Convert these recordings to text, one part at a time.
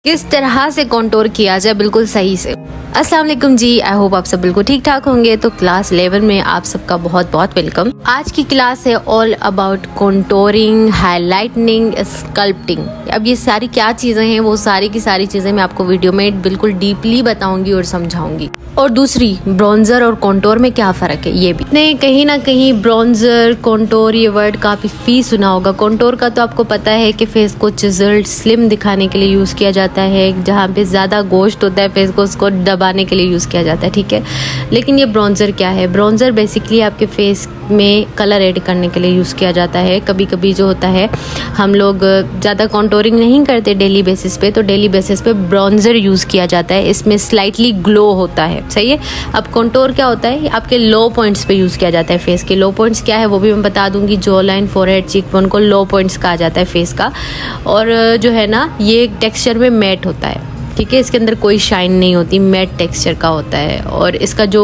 किस तरह से कॉन्टोर किया जाए बिल्कुल सही से। अस्सलाम वालेकुम जी, आई होप आप सब बिल्कुल ठीक ठाक होंगे। तो क्लास 11 में आप सबका बहुत बहुत वेलकम। आज की क्लास है ऑल अबाउट कॉन्टोरिंग, हाईलाइटनिंग, स्कल्पटिंग। अब ये सारी क्या चीज़ें हैं, वो सारी की सारी चीज़ें मैं आपको वीडियो में बिल्कुल डीपली बताऊंगी और समझाऊंगी। और दूसरी, ब्रॉन्जर और कॉन्टोर में क्या फ़र्क है ये भी। नहीं, कहीं ना कहीं ब्रॉन्जर कॉन्टोर ये वर्ड काफ़ी सुना होगा। कॉन्टोर का तो आपको पता है कि फेस को चिजल्ड स्लिम दिखाने के लिए यूज़ किया जाता है। जहाँ पे ज़्यादा गोश्त होता है फेस को उसको दबाने के लिए यूज़ किया जाता है, ठीक है। लेकिन ये ब्रॉन्जर क्या है? ब्रॉन्जर बेसिकली आपके फेस में कलर ऐड करने के लिए यूज़ किया जाता है। कभी कभी जो होता है, हम लोग ज़्यादा कॉन्टोरिंग नहीं करते डेली बेसिस पे, तो डेली बेसिस पे ब्रॉन्जर यूज़ किया जाता है। इसमें स्लाइटली ग्लो होता है, सही है। अब कॉन्टोर क्या होता है? आपके लो पॉइंट्स पे यूज़ किया जाता है। फेस के लो पॉइंट्स क्या है वो भी मैं बता दूंगी। जॉ लाइन, फोरहेड, चीकबोन को लो पॉइंट्स कहा जाता है फेस का। और जो है ना, ये टेक्सचर में मैट होता है, ठीक है। इसके अंदर कोई शाइन नहीं होती, मैट टेक्सचर का होता है। और इसका जो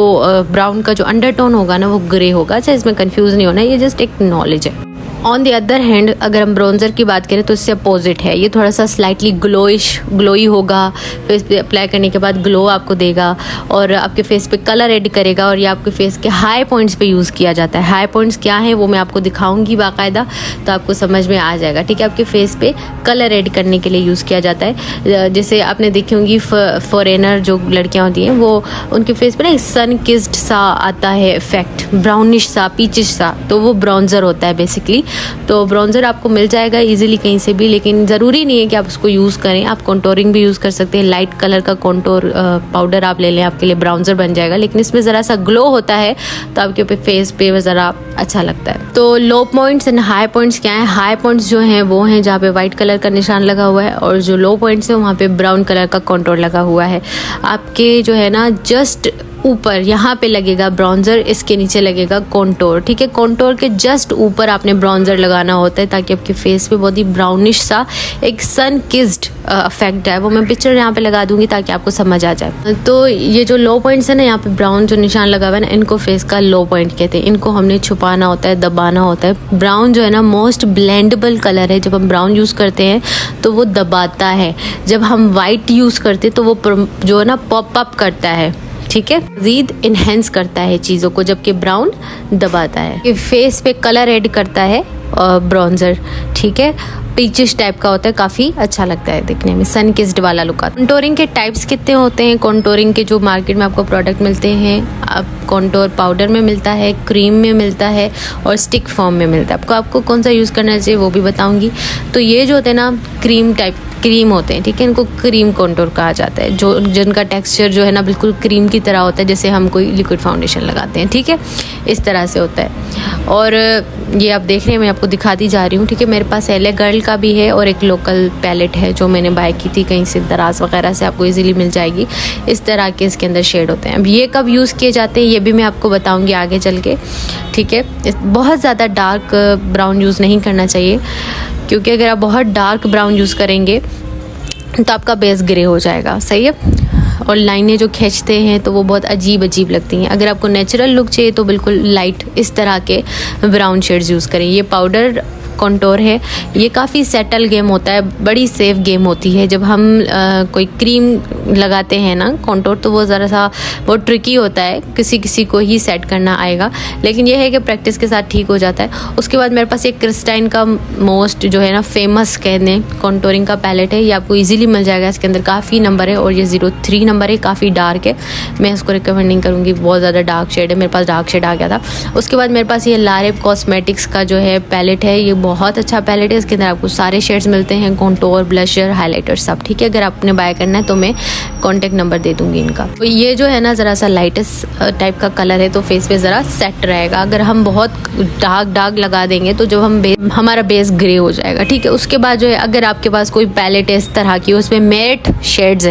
ब्राउन का जो अंडरटोन होगा ना, वो ग्रे होगा। अच्छा, इसमें कंफ्यूज नहीं होना, ये जस्ट एक नॉलेज है। ऑन द अदर हैंड अगर हम ब्रॉन्जर की बात करें तो इससे अपोजिट है। ये थोड़ा सा स्लाइटली ग्लोई होगा। फेस पे अप्लाई करने के बाद ग्लो आपको देगा और आपके फेस पे कलर ऐड करेगा। और ये आपके फेस के हाई पॉइंट्स पे यूज़ किया जाता है। हाई पॉइंट्स क्या है वो मैं आपको दिखाऊंगी बाकायदा, तो आपको समझ में आ जाएगा, ठीक है। आपके फेस पे कलर ऐड करने के लिए यूज़ किया जाता है। जैसे आपने देखी होंगी फॉरेनर जो लड़कियाँ होती हैं, वो उनके फेस पे ना सन किस्ड सा आता है इफेक्ट, ब्राउनिश सा, पीचिश सा, तो वो ब्रॉन्जर होता है बेसिकली। तो ब्रॉन्जर आपको मिल जाएगा इजीली कहीं से भी, लेकिन ज़रूरी नहीं है कि आप उसको यूज़ करें। आप कॉन्टोरिंग भी यूज़ कर सकते हैं। लाइट कलर का कॉन्टोर पाउडर आप ले लें, आपके लिए ब्राउन्जर बन जाएगा। लेकिन इसमें ज़रा सा ग्लो होता है तो आपके फेस पे ज़रा अच्छा लगता है। तो लो पॉइंट्स एंड हाई पॉइंट्स क्या है? हाई पॉइंट्स जो हैं वो हैं जहाँ पे वाइट कलर का निशान लगा हुआ है, और जो लो पॉइंट्स हैं वहाँ पे ब्राउन कलर का कॉन्टोर लगा हुआ है। आपके जो है ना, जस्ट ऊपर यहाँ पे लगेगा ब्रॉन्जर, इसके नीचे लगेगा कॉन्टोर, ठीक है। कॉन्टोर के जस्ट ऊपर आपने ब्रॉन्जर लगाना होता है ताकि आपके फेस पे बहुत ही ब्राउनिश सा एक सन किस्ड इफेक्ट है। वो मैं पिक्चर यहाँ पे लगा दूंगी ताकि आपको समझ आ जाए। तो ये जो लो पॉइंट्स है ना, यहाँ पे ब्राउन जो निशान लगा हुआ है ना, इनको फेस का लो पॉइंट कहते हैं। इनको हमने छुपाना होता है, दबाना होता है। ब्राउन जो है ना, मोस्ट ब्लेंडेबल कलर है। जब हम ब्राउन यूज़ करते हैं तो वो दबाता है। जब हम वाइट यूज़ करते हैं तो वो जो है ना पॉप अप करता है, ठीक है, मज़ीद इन्हेंस करता है चीज़ों को, जबकि ब्राउन दबाता है। ये फेस पे कलर ऐड करता है ब्रॉन्जर, ठीक है। पीचिश टाइप का होता है, काफ़ी अच्छा लगता है दिखने में, सन किस्ड वाला लुक आता है। कॉन्टोरिंग के टाइप्स कितने होते हैं? कॉन्टोरिंग के जो मार्केट में आपको प्रोडक्ट मिलते हैं, आप कॉन्टोर पाउडर में मिलता है, क्रीम में मिलता है और स्टिक फॉर्म में मिलता है। आपको कौन सा यूज़ करना चाहिए वो भी बताऊंगी। तो ये जो होते हैं ना, क्रीम होते हैं, ठीक है। इनको क्रीम कॉन्टोर कहा जाता है, जो जिनका टेक्सचर जो है ना बिल्कुल क्रीम की तरह होता है, जैसे हम कोई लिक्विड फाउंडेशन लगाते हैं, ठीक है, इस तरह से होता है। और ये आप देख रहे हैं, मैं आपको दिखाती जा रही हूँ, ठीक है। मेरे पास एले गर्ल का भी है और एक लोकल पैलेट है जो मैंने बाय की थी कहीं से, दराज वगैरह से आपको इजीली मिल जाएगी। इस तरह के इसके अंदर शेड होते हैं। अब ये कब यूज़ किए जाते हैं ये भी मैं आपको बताऊँगी आगे चल के, ठीक है। बहुत ज़्यादा डार्क ब्राउन यूज़ नहीं करना चाहिए, क्योंकि अगर आप बहुत डार्क ब्राउन यूज़ करेंगे तो आपका बेस ग्रे हो जाएगा, सही है। और लाइनें जो खींचते हैं तो वो बहुत अजीब लगती हैं। अगर आपको नेचुरल लुक चाहिए तो बिल्कुल लाइट इस तरह के ब्राउन शेड्स यूज़ करें। ये पाउडर कॉन्टोर है, ये काफ़ी सेटल गेम होता है, बड़ी सेफ गेम होती है। जब हम कोई क्रीम लगाते हैं ना कॉन्टोर, तो वो ज़रा सा वो ट्रिकी होता है, किसी को ही सेट करना आएगा। लेकिन ये है कि प्रैक्टिस के साथ ठीक हो जाता है। उसके बाद मेरे पास एक क्रिस्टाइन का मोस्ट जो है ना फेमस कह दें कॉन्टोरिंग का पैलेट है। ये आपको ईजिली मिल जाएगा। इसके अंदर काफ़ी नंबर है और ये 03 नंबर है, काफ़ी डार्क है। मैं इसको रिकमेंड नहीं करूँगी, बहुत ज़्यादा डार्क शेड है। मेरे पास डार्क शेड आ गया था। उसके बाद मेरे पास ये लारेब कॉस्मेटिक्स का जो है पैलेट है, ये बहुत अच्छा पैलेट है। इसके अंदर आपको सारे शेड्स मिलते हैं, कॉन्टोर, ब्लशर, हाइलाइटर सब, ठीक है। अगर आपने बाय करना है तो मैं कॉन्टेक्ट नंबर दे दूंगी इनका। तो ये जो है ना ज़रा सा लाइटेस्ट टाइप का कलर है, तो फेस पे ज़रा सेट रहेगा। अगर हम बहुत डार्क लगा देंगे तो जब हम हमारा बेस ग्रे हो जाएगा, ठीक है। उसके बाद जो है, अगर आपके पास कोई पैलेट है इस तरह की, उसमें मैट शेड्स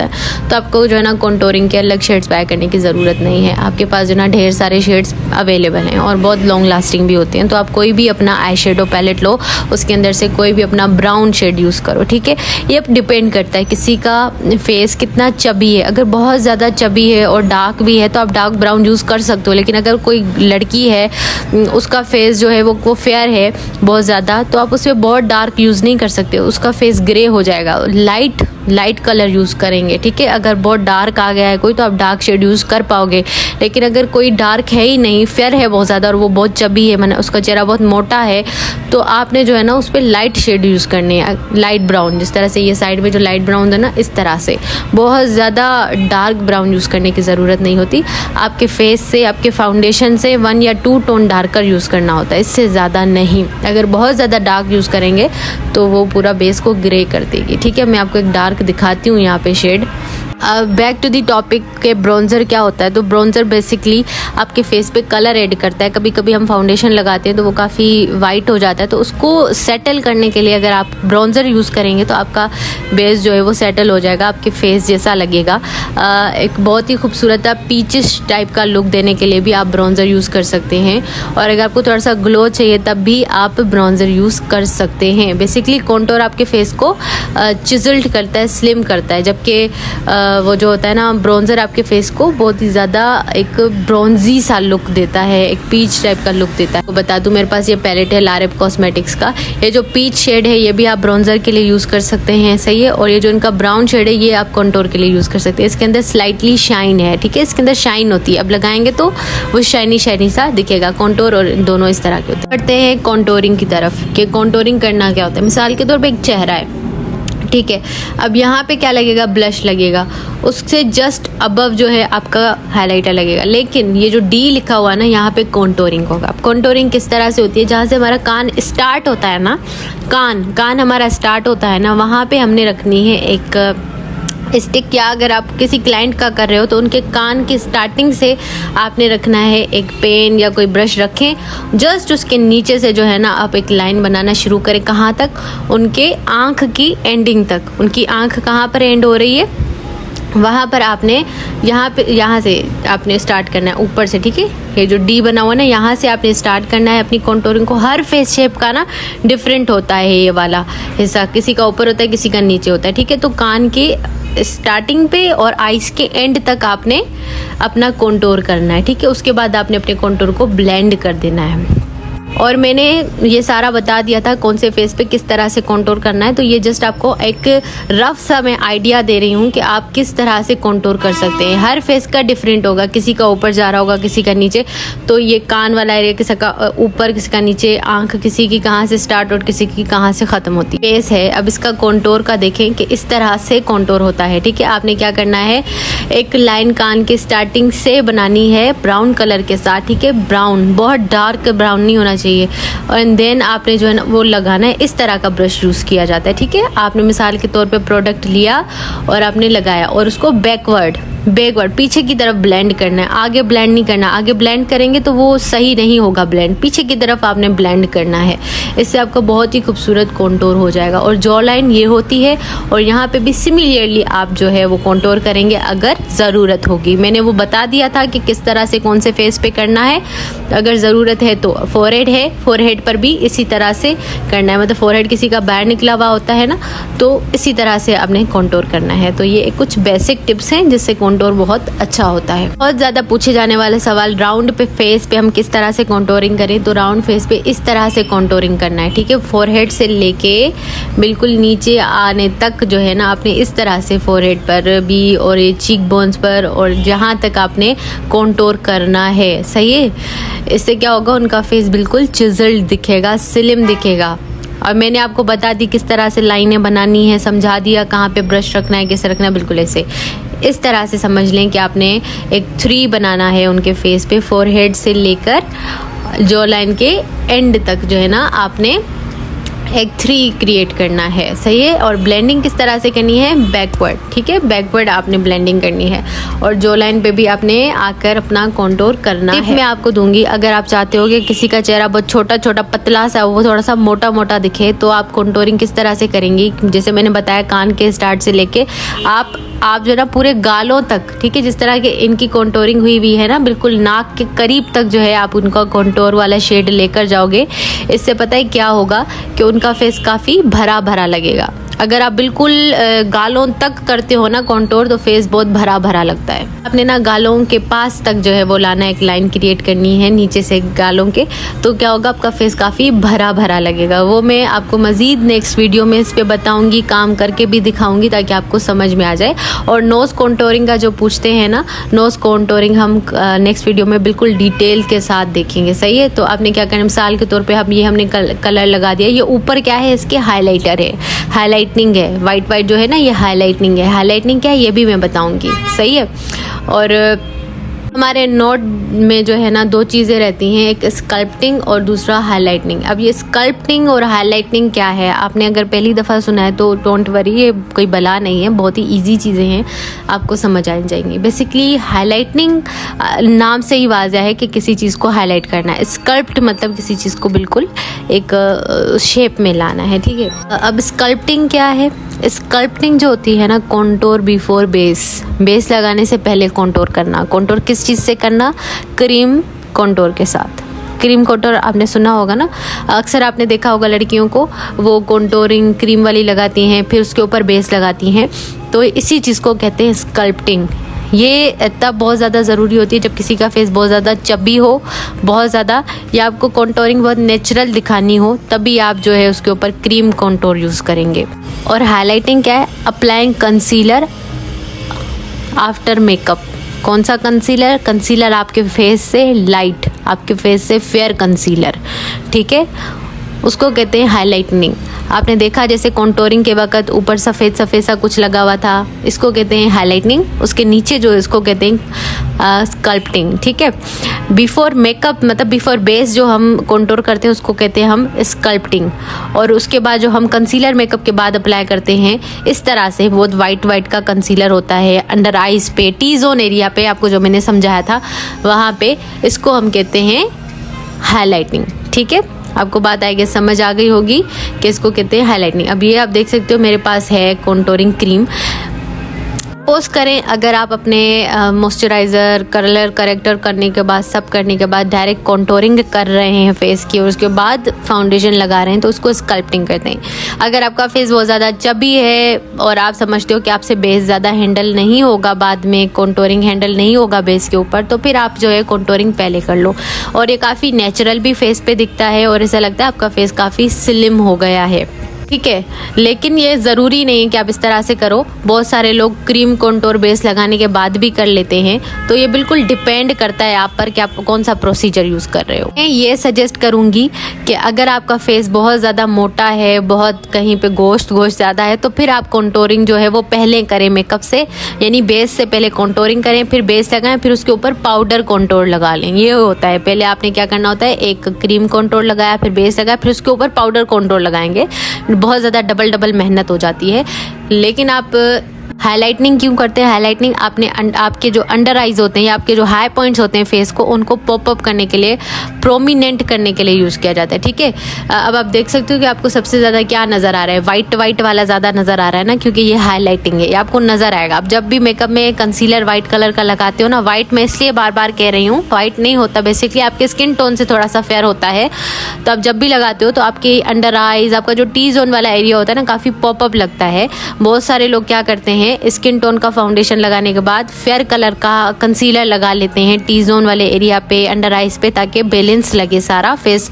हैं, तो आपको जो है ना कॉन्टोरिंग के अलग शेड्स बाय करने की ज़रूरत नहीं है। आपके पास जो ना ढेर सारे शेड्स अवेलेबल हैं और बहुत लॉन्ग लास्टिंग भी होते हैं। तो आप कोई भी अपना आई शेडो पैलेट लो, उसके अंदर से कोई भी अपना ब्राउन शेड यूज़ करो, ठीक है। ये अब डिपेंड करता है किसी का फेस कितना चबी है। अगर बहुत ज़्यादा चबी है और डार्क भी है तो आप डार्क ब्राउन यूज़ कर सकते हो। लेकिन अगर कोई लड़की है, उसका फेस जो है वो फेयर है बहुत ज़्यादा, तो आप उसमें बहुत डार्क यूज़ नहीं कर सकते, उसका फेस ग्रे हो जाएगा। लाइट लाइट कलर यूज़ करेंगे, ठीक है। अगर बहुत डार्क आ गया है कोई तो आप डार्क शेड यूज़ कर पाओगे, लेकिन अगर कोई डार्क है ही नहीं, फेयर है बहुत ज़्यादा और वो बहुत चबी है, मैंने उसका चेहरा बहुत मोटा है, तो आपने जो है ना उस पर लाइट शेड यूज़ करनी है, लाइट ब्राउन। जिस तरह से ये साइड में जो लाइट ब्राउन है ना, इस तरह से बहुत ज़्यादा डार्क ब्राउन यूज़ करने की ज़रूरत नहीं होती। आपके फेस से, आपके फाउंडेशन से 1 या 2 टोन डार्कर यूज़ करना होता है, इससे ज़्यादा नहीं। अगर बहुत ज़्यादा डार्क यूज़ करेंगे तो वो पूरा बेस को ग्रे कर देगी, ठीक है। मैं आपको एक डार्क दिखाती हूँ यहाँ पे shade. Back to the topic के ब्राउन्जर क्या होता है। तो ब्राउन्जर बेसिकली आपके फेस पे कलर ऐड करता है। कभी कभी हम फाउंडेशन लगाते हैं तो वो काफ़ी वाइट हो जाता है, तो उसको सेटल करने के लिए अगर आप ब्राउन्जर यूज़ करेंगे तो आपका बेस जो है वो सेटल हो जाएगा, आपके फेस जैसा लगेगा। एक बहुत ही खूबसूरत पीचिश टाइप का लुक देने के लिए भी आप ब्राउन्जर यूज़ कर सकते हैं, और अगर आपको थोड़ा सा ग्लो चाहिए तब भी आप ब्राउन्जर यूज़ कर सकते हैं। बेसिकली कॉन्टोर आपके फेस को चिजल्ड करता है, स्लिम करता है, जबकि वो जो होता है ना ब्राउन्जर आपके फेस को बहुत ही ज़्यादा एक ब्रॉन्जी सा लुक देता है, एक पीच टाइप का लुक देता है। तो बता दूं, मेरे पास ये पैलेट है लारेब कॉस्मेटिक्स का। ये जो पीच शेड है ये भी आप ब्राउन्जर के लिए यूज़ कर सकते हैं, सही है। और ये जो इनका ब्राउन शेड है ये आप कॉन्टोर के लिए यूज़ कर सकते हैं। इसके अंदर स्लाइटली शाइन है, ठीक है, इसके अंदर शाइन होती है। अब लगाएंगे तो वो शाइनी शाइनी सा दिखेगा। कॉन्टोर और दोनों इस तरह के होते हैं। बढ़ते हैं कॉन्टोरिंग की तरफ कि कॉन्टोरिंग करना क्या होता है। मिसाल के तौर पर एक चेहरा है, ठीक है। अब यहाँ पे क्या लगेगा, ब्लश लगेगा, उससे जस्ट अबव जो है आपका हाइलाइटर लगेगा। लेकिन ये जो डी लिखा हुआ है ना, यहाँ पे कॉन्टोरिंग होगा। अब कॉन्टोरिंग किस तरह से होती है, जहाँ से हमारा कान स्टार्ट होता है ना, कान हमारा स्टार्ट होता है ना, वहाँ पे हमने रखनी है एक स्टिक। या अगर आप किसी क्लाइंट का कर रहे हो तो उनके कान की स्टार्टिंग से आपने रखना है एक पेन या कोई ब्रश रखें, जस्ट उसके नीचे से जो है ना आप एक लाइन बनाना शुरू करें। कहाँ तक, उनके आँख की एंडिंग तक। उनकी आँख कहाँ पर एंड हो रही है वहाँ पर आपने यहाँ से आपने स्टार्ट करना है ऊपर से, ठीक है। ये जो डी बना हुआ ना, यहाँ से आपने स्टार्ट करना है अपनी कॉन्टोरिंग को। हर फेस शेप का ना डिफरेंट होता है ये वाला हिस्सा, किसी का ऊपर होता है, किसी का नीचे होता है, ठीक है। तो कान के स्टार्टिंग पे और आइस के एंड तक आपने अपना कॉन्टोर करना है, ठीक है। उसके बाद आपने अपने कॉन्टोर को ब्लेंड कर देना है। और मैंने ये सारा बता दिया था कौन से फेस पे किस तरह से कॉन्टोर करना है। तो ये जस्ट आपको एक रफ सा मैं आइडिया दे रही हूँ कि आप किस तरह से कॉन्टोर कर सकते हैं। हर फेस का डिफरेंट होगा, किसी का ऊपर जा रहा होगा, किसी का नीचे। तो ये कान वाला एरिया किसी का ऊपर, किसी का नीचे, आंख किसी की कहाँ से स्टार्ट और किसी की कहाँ से ख़त्म होती है। फेस है, अब इसका कॉन्टोर का देखें कि इस तरह से कॉन्टोर होता है, ठीक है। आपने क्या करना है, एक लाइन कान की स्टार्टिंग से बनानी है ब्राउन कलर के साथ, ठीक है। ब्राउन, बहुत डार्क ब्राउन नहीं होना चाहिए। और देन आपने जो है ना वो लगाना है। इस तरह का ब्रश यूज़ किया जाता है, ठीक है। आपने मिसाल के तौर पे प्रोडक्ट लिया और आपने लगाया और उसको बैकवर्ड पीछे की तरफ ब्लेंड करना है। आगे ब्लेंड नहीं करना, आगे ब्लेंड करेंगे तो वो सही नहीं होगा ब्लेंड, पीछे की तरफ आपने ब्लेंड करना है। इससे आपका बहुत ही खूबसूरत कॉन्टोर हो जाएगा। और जॉ लाइन ये होती है, और यहाँ पे भी सिमिलरली आप जो है वो कॉन्टोर करेंगे अगर ज़रूरत होगी। मैंने वो बता दिया था कि किस तरह से कौन से फेस पे करना है। अगर ज़रूरत है तो फोरहेड है, फोरहेड पर भी इसी तरह से करना है। मतलब फोरहेड किसी का बाहर निकला हुआ होता है ना, तो इसी तरह से आपने कॉन्टोर करना है। तो ये कुछ बेसिक टिप्स हैं जिससे कॉन्टोर बहुत अच्छा होता है। बहुत ज़्यादा पूछे जाने वाले सवाल, राउंड पे फेस पे हम किस तरह से कॉन्टोरिंग करें। तो राउंड फेस पे इस तरह से कॉन्टोरिंग करना है, ठीक है। फोरहेड से लेके बिल्कुल नीचे आने तक जो है ना आपने इस तरह से फोरहेड पर भी और ये चीक बोन्स पर और जहाँ तक आपने कॉन्टोर करना है, सही है। इससे क्या होगा, उनका फेस बिल्कुल चिजल्ड दिखेगा, स्लिम दिखेगा। और मैंने आपको बता दी किस तरह से लाइनें बनानी है, समझा दिया कहाँ पे ब्रश रखना है, कैसे रखना है। बिल्कुल ऐसे इस तरह से समझ लें कि आपने एक 3 बनाना है उनके फेस पे, फोरहेड से लेकर जॉ लाइन के एंड तक जो है ना आपने एक 3 क्रिएट करना है, सही है। और ब्लेंडिंग किस तरह से करनी है, बैकवर्ड, ठीक है। बैकवर्ड आपने ब्लेंडिंग करनी है और जॉ लाइन पे भी आपने आकर अपना कॉन्टोर करना है। मैं आपको दूंगी, अगर आप चाहते हो कि किसी का चेहरा बहुत छोटा छोटा पतला सा, वो थोड़ा सा मोटा मोटा दिखे, तो आप कॉन्टोरिंग किस तरह से करेंगी। जैसे मैंने बताया, कान के स्टार्ट से लेके आप जो ना पूरे गालों तक, ठीक है, जिस तरह के इनकी कॉन्टोरिंग हुई है ना, बिल्कुल नाक के करीब तक जो है आप उनका कॉन्टोर वाला शेड लेकर जाओगे। इससे पता है क्या होगा कि उनका फेस काफ़ी भरा भरा लगेगा। अगर आप बिल्कुल गालों तक करते हो ना कंटूर तो फेस बहुत भरा भरा लगता है। आपने ना गालों के पास तक जो है वो लाना, एक लाइन क्रिएट करनी है नीचे से गालों के, तो क्या होगा आपका फेस काफ़ी भरा भरा लगेगा। वो मैं आपको मज़ीद नेक्स्ट वीडियो में इस पर बताऊँगी, काम करके भी दिखाऊँगी ताकि आपको समझ में आ जाए। और नोज़ कॉन्टोरिंग का जो पूछते हैं ना, नोज़ कॉन्टोरिंग हम नेक्स्ट वीडियो में बिल्कुल डिटेल के साथ देखेंगे, सही है। तो आपने क्या करना, मिसाल के तौर पे हमने कलर लगा दिया। ये ऊपर क्या है, इसके हाइलाइटर है, हाइलाइटनिंग है, वाइट वाइट जो है ना ये हाइलाइटनिंग है। हाइलाइटनिंग क्या है ये भी मैं बताऊंगी, सही है। और हमारे नोट में जो है ना दो चीज़ें रहती हैं, एक स्कल्पटिंग और दूसरा हाइलाइटनिंग। अब ये स्कल्पटिंग और हाइलाइटनिंग क्या है, आपने अगर पहली दफ़ा सुना है तो डोंट वरी, ये कोई बला नहीं है, बहुत ही इजी चीज़ें हैं, आपको समझ आ जाएंगी। बेसिकली हाइलाइटनिंग नाम से ही वाज़ह है कि किसी चीज़ को हाईलाइट करना है। स्कल्प्ट मतलब किसी चीज़ को बिल्कुल एक शेप में लाना है, ठीक है। अब स्कल्पटिंग क्या है, स्कल्पटिंग जो होती है ना, कॉन्टोर बिफोर बेस, बेस लगाने से पहले कॉन्टोर करना। कॉन्टोर किस चीज़ से करना, क्रीम कॉन्टोर के साथ। क्रीम कॉन्टोर आपने सुना होगा ना, अक्सर आपने देखा होगा लड़कियों को वो कॉन्टोरिंग क्रीम वाली लगाती हैं, फिर उसके ऊपर बेस लगाती हैं, तो इसी चीज़ को कहते हैं स्कल्पटिंग। ये तब बहुत ज़्यादा ज़रूरी होती है जब किसी का फेस बहुत ज़्यादा चबी हो, बहुत ज़्यादा, या आपको कॉन्टोरिंग बहुत नेचुरल दिखानी हो, तभी आप जो है उसके ऊपर क्रीम कॉन्टोर यूज़ करेंगे। और हाइलाइटिंग क्या है, अप्लाइंग कंसीलर आफ्टर मेकअप। कौन सा कंसीलर, कंसीलर आपके फेस से लाइट, आपके फेस से फेयर कंसीलर, ठीक है, उसको कहते हैं हाइलाइटनिंग। आपने देखा जैसे कॉन्टोरिंग के वक्त ऊपर सफ़ेद सफ़ेद सा कुछ लगा हुआ था, इसको कहते हैं हाइलाइटनिंग। उसके नीचे जो इसको कहते हैं स्कल्पटिंग, ठीक है। बिफोर मेकअप मतलब बिफोर बेस जो हम कॉन्टोर करते हैं उसको कहते हैं हम स्कल्पटिंग। और उसके बाद जो हम कंसीलर मेकअप के बाद अप्लाई करते हैं, इस तरह से बहुत वाइट वाइट का कंसीलर होता है अंडर आइज़ पे, टी जोन एरिया पे, आपको जो मैंने समझाया था वहाँ पे, इसको हम कहते हैं हाइलाइटनिंग, ठीक है। आपको बात आएगी, समझ आ गई होगी कि इसको कहते हैं हाइलाइटनिंग। अब ये आप देख सकते हो मेरे पास है कॉन्टोरिंग क्रीम। सपोज करें अगर आप अपने मॉइस्चराइज़र, कलर करेक्टर करने के बाद, सब करने के बाद डायरेक्ट कॉन्टोरिंग कर रहे हैं फेस की और उसके बाद फाउंडेशन लगा रहे हैं, तो उसको स्कल्पटिंग कहते हैं। अगर आपका फेस बहुत ज़्यादा चबी है और आप समझते हो कि आपसे बेस ज़्यादा हैंडल नहीं होगा, बाद में कॉन्टोरिंग हैंडल नहीं होगा बेस के ऊपर, तो फिर आप जो है कॉन्टोरिंग पहले कर लो। और ये काफ़ी नेचुरल भी फेस पे दिखता है और ऐसा लगता है आपका फेस काफ़ी स्लिम हो गया है, ठीक है। लेकिन ये ज़रूरी नहीं है कि आप इस तरह से करो, बहुत सारे लोग क्रीम कॉन्टोर बेस लगाने के बाद भी कर लेते हैं, तो ये बिल्कुल डिपेंड करता है आप पर कि आप कौन सा प्रोसीजर यूज़ कर रहे हो। मैं ये सजेस्ट करूँगी कि अगर आपका फेस बहुत ज़्यादा मोटा है, बहुत कहीं पे गोश्त ज़्यादा है, तो फिर आप कॉन्टोरिंग जो है वो पहले करें मेकअप से, यानी बेस से पहले कॉन्टोरिंग करें, फिर बेस लगाएं, फिर उसके ऊपर पाउडर कॉन्टोर लगा लें। ये होता है, पहले आपने क्या करना होता है, एक क्रीम कॉन्टोर लगाया, फिर बेस लगाया, फिर उसके ऊपर पाउडर कॉन्टोर लगाएंगे, बहुत ज़्यादा डबल मेहनत हो जाती है। लेकिन आप हाइलाइटनिंग क्यों करते हैं, हाइलाइटनिंग आपके जो अंडर आइज होते हैं या आपके जो हाई पॉइंट्स होते हैं फेस को, उनको पॉप अप करने के लिए, प्रोमिनेंट करने के लिए यूज़ किया जाता है, ठीक है। अब आप देख सकते हो कि आपको सबसे ज़्यादा क्या नज़र आ रहा है, वाइट वाला ज़्यादा नज़र आ रहा है ना, क्योंकि ये हाईलाइटिंग है, ये आपको नज़र आएगा। आप जब भी मेकअप में कंसीलर वाइट कलर का लगाते हो ना, वाइट मैं इसलिए बार बार कह रही हूँ, वाइट नहीं होता, बेसिकली आपके स्किन टोन से थोड़ा सा फेयर होता है, तो आप जब भी लगाते हो तो आपके अंडर आइज, आपका जो टी जोन वाला एरिया होता है ना, काफ़ी पॉपअप लगता है। बहुत सारे लोग क्या करते हैं, स्किन टोन का फाउंडेशन लगाने के बाद फेयर कलर का कंसीलर लगा लेते हैं टी जोन वाले एरिया पे, अंडर आइज पे, ताकि बैलेंस लगे सारा फेस।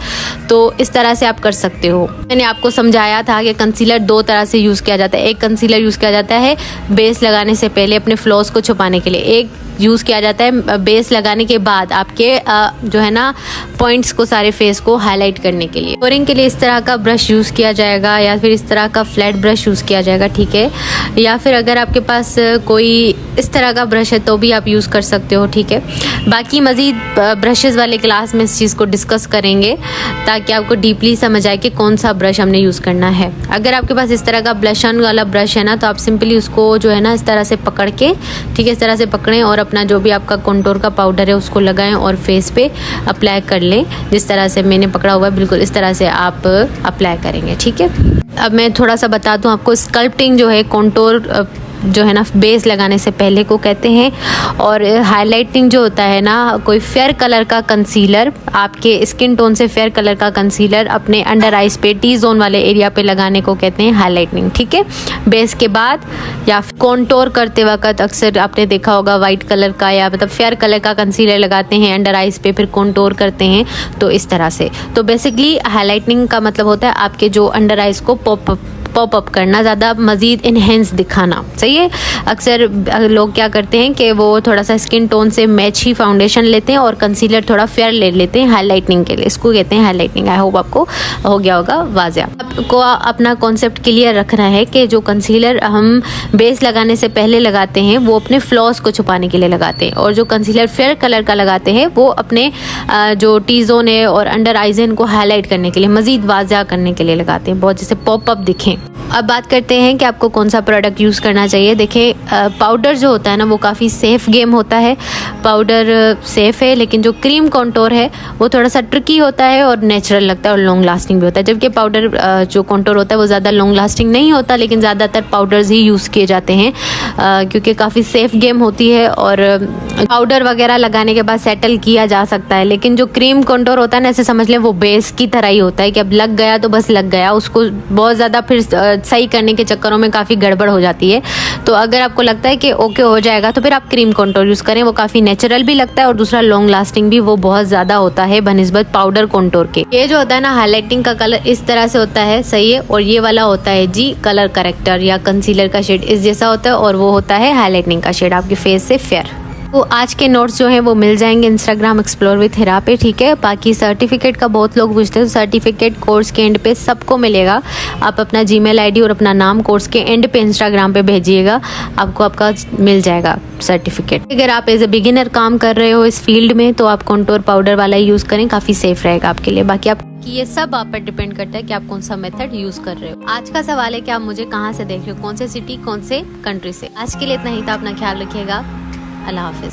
तो इस तरह से आप कर सकते हो। मैंने आपको समझाया था कि कंसीलर दो तरह से यूज़ किया जाता है। एक कंसीलर यूज़ किया जाता है बेस लगाने से पहले अपने फ्लॉस को छुपाने के लिए, एक यूज़ किया जाता है बेस लगाने के बाद आपके जो है ना पॉइंट्स को, सारे फेस को हाईलाइट करने के लिए। कलरिंग के लिए इस तरह का ब्रश यूज़ किया जाएगा या फिर इस तरह का फ्लैट ब्रश यूज़ किया जाएगा, ठीक है। या फिर अगर आपके पास कोई इस तरह का ब्रश है तो भी आप यूज़ कर सकते हो, ठीक है। बाकी मज़ीद ब्रशेज़ वाले क्लास में इस चीज़ को डिस्कस करेंगे ताकि आपको डीपली समझ आए कि कौन सा ब्रश हमने यूज़ करना है। अगर आपके पास इस तरह का ब्लश ऑन वाला ब्रश है ना, तो आप सिंपली उसको जो है ना इस तरह से पकड़ के, ठीक है, इस तरह से पकड़ें और अपना जो भी आपका कॉन्टोर का पाउडर है उसको लगाएं और फेस पे अप्लाई कर लें। जिस तरह से मैंने पकड़ा हुआ है बिल्कुल इस तरह से आप अप्लाई करेंगे, ठीक है। अब मैं थोड़ा सा बता दूं आपको, स्कल्पटिंग जो है कॉन्टोर जो है ना बेस लगाने से पहले को कहते हैं। और हाइलाइटिंग जो होता है ना, कोई फेयर कलर का कंसीलर, आपके स्किन टोन से फेयर कलर का कंसीलर अपने अंडर आइज पे, टी जोन वाले एरिया पे लगाने को कहते हैं हाइलाइटिंग, ठीक है। बेस के बाद या कॉन्टोर करते वक्त अक्सर आपने देखा होगा वाइट कलर का या मतलब फेयर कलर का कंसीलर लगाते हैं अंडर आइज पे, फिर कॉन्टोर करते हैं, तो इस तरह से। तो बेसिकली हाइलाइटिंग का मतलब होता है आपके जो अंडर आइज को पॉप अप करना, ज़्यादा मज़ीद इन्हेंस दिखाना, सही है। अक्सर लोग क्या करते हैं कि वो थोड़ा सा स्किन टोन से मैच ही फाउंडेशन लेते हैं और कंसीलर थोड़ा फेयर ले लेते हैं हाइलाइटिंग के लिए, इसको कहते हैं हाइलाइटिंग। आई होप आपको हो गया होगा वाज़ेह। आपको अपना कॉन्सेप्ट क्लियर रखना है कि जो कंसीलर हम बेस लगाने से पहले लगाते हैं वो अपने फ्लॉस को छुपाने के लिए लगाते हैं, और जो कंसीलर फेयर कलर का लगाते हैं वो अपने जो टी जोन है और अंडर आइज को हाईलाइट करने के लिए, मज़ीद वाज़ेह करने के लिए लगाते हैं, बहुत जैसे पॉप अप दिखें। अब बात करते हैं कि आपको कौन सा प्रोडक्ट यूज़ करना चाहिए। देखिए पाउडर जो होता है ना वो काफ़ी सेफ़ गेम होता है, पाउडर सेफ़ है, लेकिन जो क्रीम कॉन्टोर है वो थोड़ा सा ट्रिकी होता है और नेचुरल लगता है और लॉन्ग लास्टिंग भी होता है। जबकि पाउडर जो कॉन्टोर होता है वो ज़्यादा लॉन्ग लास्टिंग नहीं होता, लेकिन ज़्यादातर पाउडर्स ही यूज़ किए जाते हैं क्योंकि काफ़ी सेफ़ गेम होती है और पाउडर वगैरह लगाने के बाद सेटल किया जा सकता है। लेकिन जो क्रीम कॉन्टोर होता है ना, ऐसे समझ लें वो बेस की तरह ही होता है कि अब लग गया तो बस लग गया, उसको बहुत ज़्यादा फिर सही करने के चक्करों में काफ़ी गड़बड़ हो जाती है। तो अगर आपको लगता है कि ओके हो जाएगा तो फिर आप क्रीम कॉन्टोर यूज़ करें, वो काफ़ी नेचुरल भी लगता है और दूसरा लॉन्ग लास्टिंग भी वो बहुत ज़्यादा होता है बनिस्बत पाउडर कॉन्टोर के। ये जो होता है ना हाईलाइटिंग का कलर इस तरह से होता है, सही है, और ये वाला होता है जी कलर करेक्टर या कंसीलर का शेड इस जैसा होता है, और वो होता है हाईलाइटिंग का शेड आपके फेस से फेयर। तो आज के नोट्स जो हैं वो मिल जाएंगे इंस्टाग्राम एक्सप्लोर विद हिरा पे, ठीक है। बाकी सर्टिफिकेट का बहुत लोग पूछते हैं, तो सर्टिफिकेट कोर्स के एंड पे सबको मिलेगा। आप अपना जीमेल आईडी और अपना नाम कोर्स के एंड पे इंस्टाग्राम पे भेजिएगा, आपको आपका मिल जाएगा सर्टिफिकेट। अगर आप एज ए बिगिनर काम कर रहे हो इस फील्ड में तो आप कॉन्टोर पाउडर वाला यूज़ करें, काफ़ी सेफ रहेगा आपके लिए। बाकी आप कि ये सब आप पर डिपेंड करता है कि आप कौन सा मेथड यूज कर रहे हो। आज का सवाल है कि आप मुझे कहाँ से देख रहे हो, कौन से सिटी, कौन से कंट्री से। आज के लिए इतना ही था, अपना ख्याल रखिएगा, अल्लाह हाफिज।